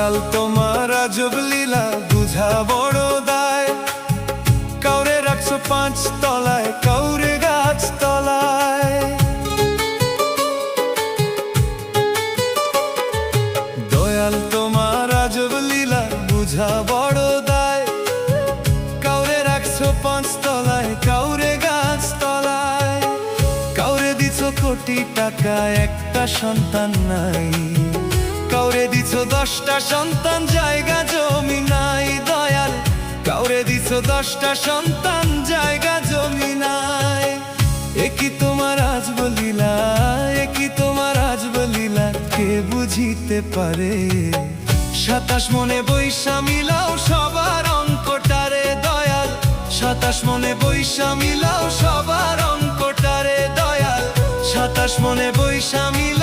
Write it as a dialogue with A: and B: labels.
A: দয়াল তোমার আজব লীলা বুঝা বড় দায়। কাউরে রাখছো 5 তলায়, কাউরে গাছ তলায়। দয়াল তোমার আজব লীলা বুঝা বড় দায়। কাউরে রাখছো 5 তলায়, কাউরে গাছ তলায়। কাউরে দিছো কোটি টাকা, একটা সন্তান নাই। কাউরে দিছো 10টা সন্তান, জায়গা জমি নাই। দয়াল কাউরে দিছো 10টা সন্তান, জায়গা জমি নাই। একই তোমার আজব লীলা, একই তোমার আজব লীলা, কে বুঝিতে পারে? 27 মনে বৈশা মিলাও সবার অঙ্কটারে। দয়াল 27 মনে বৈশা মিলাও সবার অঙ্কটারে। দয়াল 27 মনে বৈশা মিলাও।